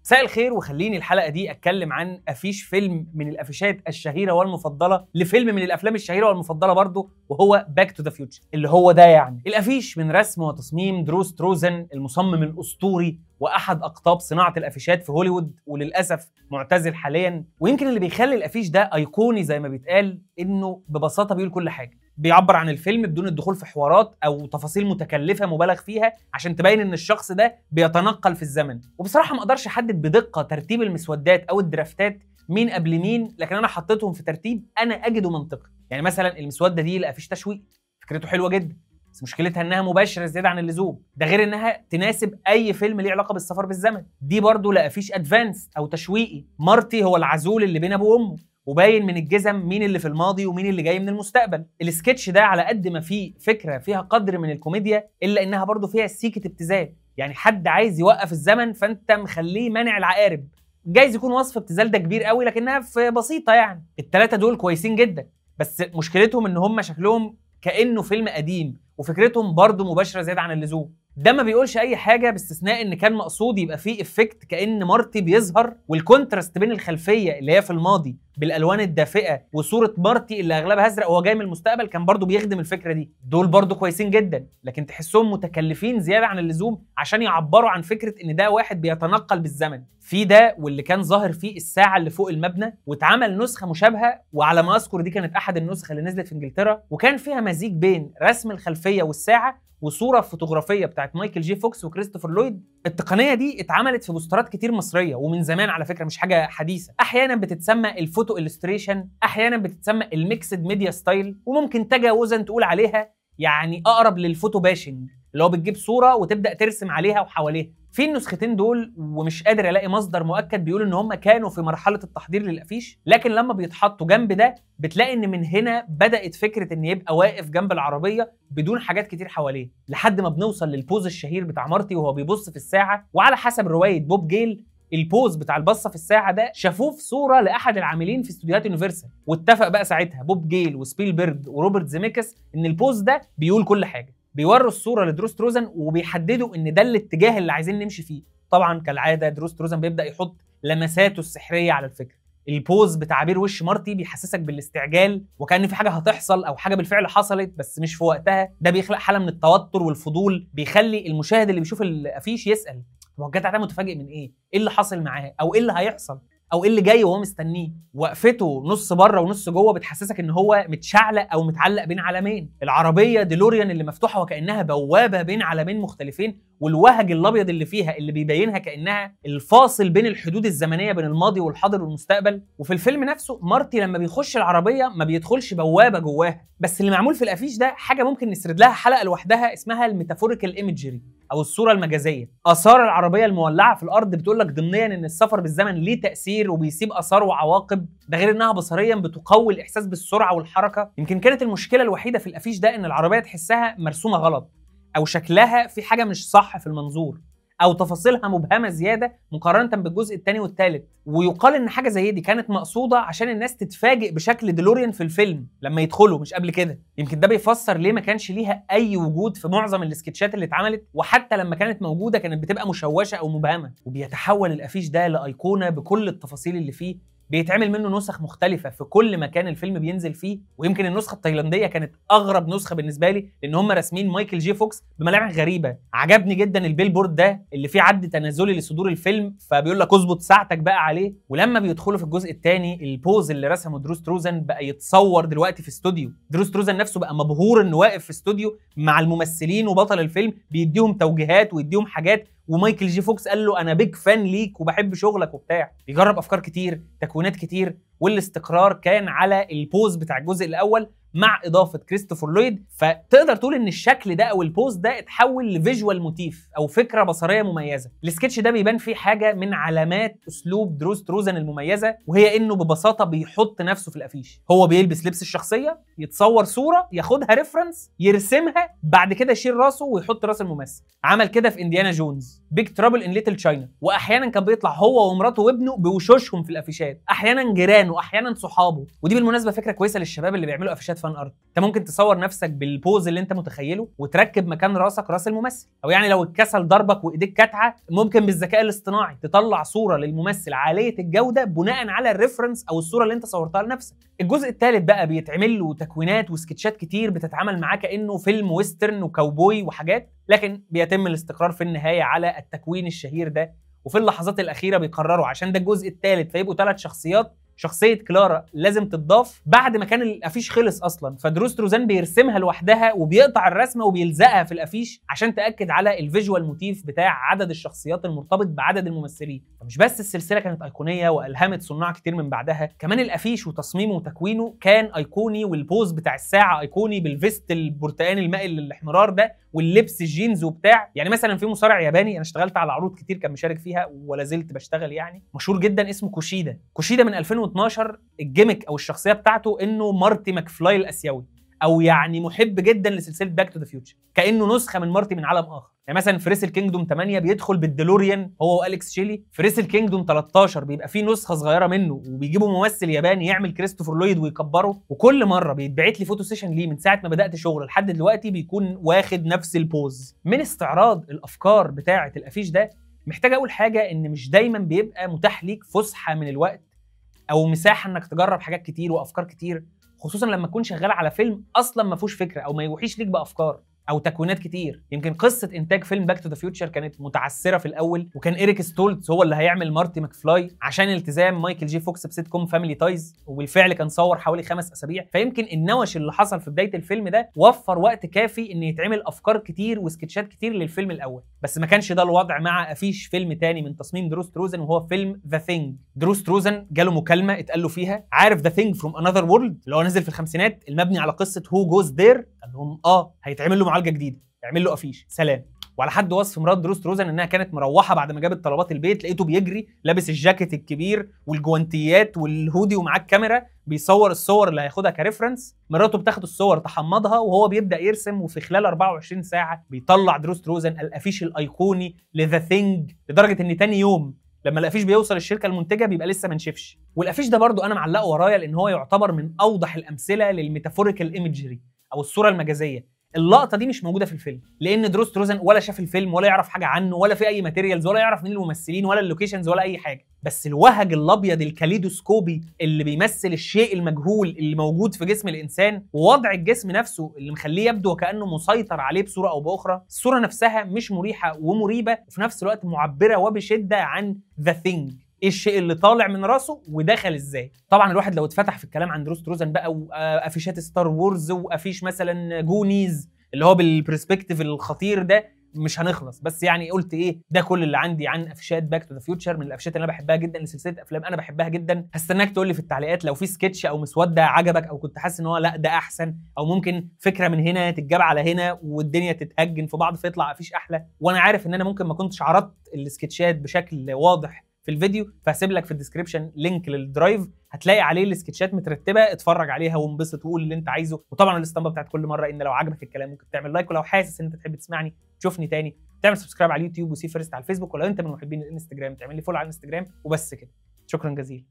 مساء الخير، وخليني الحلقه دي اتكلم عن افيش فيلم من الافيشات الشهيره والمفضله لفيلم من الافلام الشهيره والمفضله برضه، وهو باك تو ذا فيوتشر. اللي هو ده يعني الافيش من رسم وتصميم درو ستروزن المصمم الاسطوري واحد اقطاب صناعه الافيشات في هوليوود، وللاسف معتزل حاليا. ويمكن اللي بيخلي الافيش ده ايقوني زي ما بيتقال انه ببساطه بيقول كل حاجه، بيعبر عن الفيلم بدون الدخول في حوارات او تفاصيل متكلفه مبالغ فيها عشان تبين ان الشخص ده بيتنقل في الزمن. وبصراحه ما اقدرش احدد بدقه ترتيب المسودات او الدرافتات مين قبل مين، لكن انا حطيتهم في ترتيب انا اجده منطقي. يعني مثلا المسوده دي لافيش تشويق، فكرته حلوه جدا، بس مشكلتها انها مباشره زياده عن اللزوم، ده غير انها تناسب اي فيلم ليه علاقه بالسفر بالزمن. دي برضه لافيش ادفانس او تشويقي، مارتي هو العزول اللي بين ابوه وامه، وباين من الجزم مين اللي في الماضي ومين اللي جاي من المستقبل. السكتش ده على قد ما فيه فكره فيها قدر من الكوميديا، الا انها برضه فيها سيكه ابتذال. يعني حد عايز يوقف الزمن فانت مخليه مانع العقارب. جايز يكون وصف ابتذال ده كبير قوي، لكنها في بسيطه. يعني الثلاثه دول كويسين جدا، بس مشكلتهم ان هم شكلهم كانه فيلم قديم، وفكرتهم برضه مباشره زياده عن اللزوم. ده ما بيقولش اي حاجه باستثناء ان كان مقصود يبقى فيه افكت كأن مارتي بيظهر، والكونتراست بين الخلفيه اللي هي في الماضي بالالوان الدافئه وصوره مارتي اللي اغلبها ازرق وهو جاي من المستقبل كان برضو بيخدم الفكره دي. دول برضو كويسين جدا، لكن تحسهم متكلفين زياده عن اللزوم عشان يعبروا عن فكره ان ده واحد بيتنقل بالزمن. في ده واللي كان ظاهر فيه الساعه اللي فوق المبنى، واتعمل نسخه مشابهه، وعلى ما اذكر دي كانت احد النسخ اللي نزلت في انجلترا، وكان فيها مزيج بين رسم الخلفيه والساعه وصوره فوتوغرافيه بتاعت مايكل جي فوكس وكريستوفر لويد. التقنيه دي اتعملت في بوسترات كتير مصريه ومن زمان على فكره، مش حاجه حديثه. احيانا بتتسمى الفوتو إلستريشن، احيانا بتتسمى الميكسد ميديا ستايل، وممكن تجاوزا تقول عليها يعني اقرب للفوتو باشنج، اللي هو بتجيب صوره وتبدا ترسم عليها وحواليها. في النسختين دول، ومش قادر الاقي مصدر مؤكد بيقول ان هم كانوا في مرحله التحضير للافيش، لكن لما بيتحطوا جنب ده بتلاقي ان من هنا بدات فكره ان يبقى واقف جنب العربيه بدون حاجات كتير حواليه، لحد ما بنوصل للبوز الشهير بتاع مارتي وهو بيبص في الساعه. وعلى حسب روايه بوب جيل، البوز بتاع البصه في الساعه ده شافوه في صوره لاحد العاملين في استوديوهات يونيفرسال، واتفق بقى ساعتها بوب جيل وسبيلبرج وروبرت زيميكس ان البوز ده بيقول كل حاجه. بيوروا الصوره لدرو ستروزن وبيحددوا ان ده الاتجاه اللي عايزين نمشي فيه. طبعا كالعاده درو ستروزن بيبدا يحط لمساته السحريه على الفكره. البوز بتعبير وش مارتي بيحسسك بالاستعجال وكأن في حاجه هتحصل او حاجه بالفعل حصلت بس مش في وقتها. ده بيخلق حاله من التوتر والفضول، بيخلي المشاهد اللي بيشوف الافيش يسال هو الجدع ده متفاجئ من ايه؟ ايه اللي حاصل معاه؟ او ايه اللي هيحصل؟ او ايه اللي جاي وهو مستنيه؟ وقفته نص بره ونص جوه بتحسسك ان هو متشعلق او متعلق بين عالمين. العربيه ديلوريان اللي مفتوحه وكانها بوابه بين عالمين مختلفين، والوهج الابيض اللي فيها اللي بيبينها كانها الفاصل بين الحدود الزمنيه بين الماضي والحاضر والمستقبل. وفي الفيلم نفسه مارتي لما بيخش العربيه ما بيدخلش بوابه جواها، بس اللي معمول في الافيش ده حاجه ممكن نسرد لها حلقه لوحدها، اسمها الميتافوريكال ايمجري او الصوره المجازيه. اثار العربيه المولعه في الارض بتقول لك ضمنيا ان السفر بالزمن ليه تاثير وبيسيب اثار وعواقب، ده غير انها بصريا بتقوي الاحساس بالسرعه والحركه. يمكن كانت المشكله الوحيده في الافيش ده ان العربيه تحسها مرسومه غلط، او شكلها في حاجه مش صح في المنظور، او تفاصيلها مبهمه زياده مقارنه بالجزء الثاني والثالث. ويقال ان حاجه زي دي كانت مقصوده عشان الناس تتفاجئ بشكل ديلوريان في الفيلم لما يدخلوا، مش قبل كده. يمكن ده بيفسر ليه ما كانش ليها اي وجود في معظم السكتشات اللي اتعملت، وحتى لما كانت موجوده كانت بتبقى مشوشه او مبهمه. وبيتحول الافيش ده لايقونه بكل التفاصيل اللي فيه، بيتعمل منه نسخ مختلفة في كل مكان الفيلم بينزل فيه. ويمكن النسخة التايلاندية كانت أغرب نسخة بالنسبة لي، لأن هم راسمين مايكل جي فوكس بملامح غريبة. عجبني جدا البيلبورد ده اللي فيه عد تنازلي لصدور الفيلم، فبيقول لك اظبط ساعتك بقى عليه. ولما بيدخلوا في الجزء الثاني، البوز اللي رسمه درو ستروزن بقى يتصور دلوقتي في استوديو. درو ستروزن نفسه بقى مبهور انه واقف في استوديو مع الممثلين وبطل الفيلم بيديهم توجيهات ويديهم حاجات، ومايكل جي فوكس قال له انا بيج فان ليك وبحب شغلك وبتاع. بيجرب افكار كتير، تكوينات كتير، والاستقرار كان على البوز بتاع الجزء الاول مع اضافه كريستوفر لويد. فتقدر تقول ان الشكل ده او البوز ده اتحول لفيجوال موتيف او فكره بصريه مميزه. السكتش ده بيبان فيه حاجه من علامات اسلوب درو ستروزن المميزه، وهي انه ببساطه بيحط نفسه في الافيش. هو بيلبس لبس الشخصيه، يتصور صوره، ياخدها ريفرنس، يرسمها، بعد كده يشيل راسه ويحط راس الممثل. عمل كده في انديانا جونز، بيج ترابل ان ليتل تشاينا، واحيانا كان بيطلع هو ومراته وابنه بوشوشهم في الافيشات، احيانا جيرانه واحيانا صحابه. ودي بالمناسبه فكره كويسه للشباب اللي بيعملوا افيشات فان ارت. انت ممكن تصور نفسك بالبوز اللي انت متخيله وتركب مكان راسك راس الممثل، او يعني لو الكسل ضربك وايديك كاتعه ممكن بالذكاء الاصطناعي تطلع صوره للممثل عاليه الجوده بناء على الريفرنس او الصوره اللي انت صورتها لنفسك. الجزء الثالث بقى بيتعمل له تكوينات وسكتشات كتير بتتعامل معاه كانه فيلم ويسترن وكاوبوي وحاجات، لكن بيتم الاستقرار في النهايه على التكوين الشهير ده. وفي اللحظات الاخيره بيقرروا عشان ده الجزء الثالث فيبقوا 3 شخصيات. شخصيه كلارا لازم تتضاف بعد ما كان الافيش خلص اصلا، فدروس تروزان بيرسمها لوحدها وبيقطع الرسمه وبيلزقها في الافيش عشان تاكد على الفيجوال موتيف بتاع عدد الشخصيات المرتبط بعدد الممثلين. فمش بس السلسله كانت ايقونيه والهمت صناع كتير من بعدها، كمان الافيش وتصميمه وتكوينه كان ايقوني، والبوز بتاع الساعه ايقوني بالفيست البرتقاني المائل للاحمرار ده واللبس الجينز وبتاع. يعني مثلا في مصارع ياباني انا اشتغلت على عروض كتير كان مشارك فيها ولا زلت بشتغل يعني، مشهور جدا اسمه كوشيدا. كوشيدا من 2012 الجيمك او الشخصيه بتاعته انه مارتي ماكفلاي الاسيوي، او يعني محب جدا لسلسله باك تو ذا فيوتشر، كانه نسخه من مارتي من عالم اخر. يعني مثلا في ريسل كينجدوم 8 بيدخل بالديلوريان هو واليكس شيلي، في ريسل كينجدوم 13 بيبقى فيه نسخه صغيره منه وبيجيبوا ممثل ياباني يعمل كريستوفر لويد ويكبره، وكل مره بيتبعت لي فوتو سيشن ليه من ساعه ما بدات شغل لحد دلوقتي بيكون واخد نفس البوز. من استعراض الافكار بتاعه الافيش ده محتاج اقول حاجه، ان مش دايما بيبقى متاح ليك فسحه من الوقت او مساحه انك تجرب حاجات كتير وافكار كتير، خصوصا لما تكون شغال على فيلم اصلا ما فيهوش فكره او ما يوحيش ليك بافكار او تكوينات كتير. يمكن قصه انتاج فيلم باك تو ذا فيوتشر كانت متعثره في الاول، وكان إيريك ستولتز هو اللي هيعمل مارتي ماكفلاي عشان التزام مايكل جي فوكس بسيت كوم فاميلي تايز، وبالفعل كان صور حوالي 5 اسابيع. فيمكن النوش اللي حصل في بدايه الفيلم ده وفر وقت كافي ان يتعمل افكار كتير وسكتشات كتير للفيلم الاول، بس ما كانش ده الوضع مع افيش فيلم تاني من تصميم دروس تروزن وهو فيلم ذا ثينج. دروس تروزن جاله مكالمه اتقال له فيها عارف ذا ثينج فروم انذر وورلد اللي هو نزل في الخمسينات المبني على قصه هو جوز دير؟ قال لهم هيتعمل له معالجه جديده، يعمل له افيش سلام. وعلى حد وصف مرات دروس تروزن انها كانت مروحه بعد ما جابت طلبات البيت، لقيته بيجري لابس الجاكيت الكبير والجوانتيات والهودي ومعاه الكاميرا بيصور الصور اللي هياخدها كريفرنس. مراته بتاخد الصور تحمضها وهو بيبدا يرسم، وفي خلال 24 ساعه بيطلع دروس تروزن الافيش الايقوني لذا ثينج، لدرجه ان تاني يوم لما الافيش بيوصل الشركه المنتجه بيبقى لسه ما نشفش. والافيش ده برضو انا معلقه ورايا لان هو يعتبر من اوضح الامثله للميتافوريكال ايمجري او الصوره المجازيه. اللقطه دي مش موجوده في الفيلم لان دروس تروزن ولا شاف الفيلم ولا يعرف حاجه عنه ولا في اي ماتيريالز ولا يعرف مين الممثلين ولا اللوكيشنز ولا اي حاجه، بس الوهج الابيض الكاليدوسكوبي اللي بيمثل الشيء المجهول اللي موجود في جسم الانسان ووضع الجسم نفسه اللي مخليه يبدو وكانه مسيطر عليه بصوره او باخرى. الصوره نفسها مش مريحه ومريبه وفي نفس الوقت معبره وبشده عن ذا ثينج، ايه الشيء اللي طالع من راسه ودخل ازاي. طبعا الواحد لو اتفتح في الكلام عن دروس تروزن بقى وافيشات ستار وورز وافيش مثلا جونيز اللي هو بالبرسبكتيف الخطير ده مش هنخلص، بس يعني قلت ايه ده كل اللي عندي عن افيشات باك تو ذا فيوتشر، من الافيشات اللي انا بحبها جدا لسلسله افلام انا بحبها جدا. هستناك تقول لي في التعليقات لو في سكتش او مسوده عجبك او كنت حاسس ان هو لا ده احسن، او ممكن فكره من هنا تتجاب على هنا والدنيا تتهجن في بعض فيطلع افيش احلى. وانا عارف ان انا ممكن ما كنتش عرضت السكتشات بشكل واضح في الفيديو، فهسيب لك في الديسكربشن لينك للدرايف هتلاقي عليه السكتشات مترتبه، اتفرج عليها وانبسط وقول اللي انت عايزه. وطبعا الاسطمبه بتاعت كل مره ان لو عجبك الكلام ممكن تعمل لايك، ولو حاسس ان انت تحب تسمعني تشوفني تاني تعمل سبسكرايب على اليوتيوب وسي فيرست على الفيسبوك، ولو انت من محبين الانستجرام تعمل لي فولو على الانستجرام. وبس كده، شكرا جزيلا.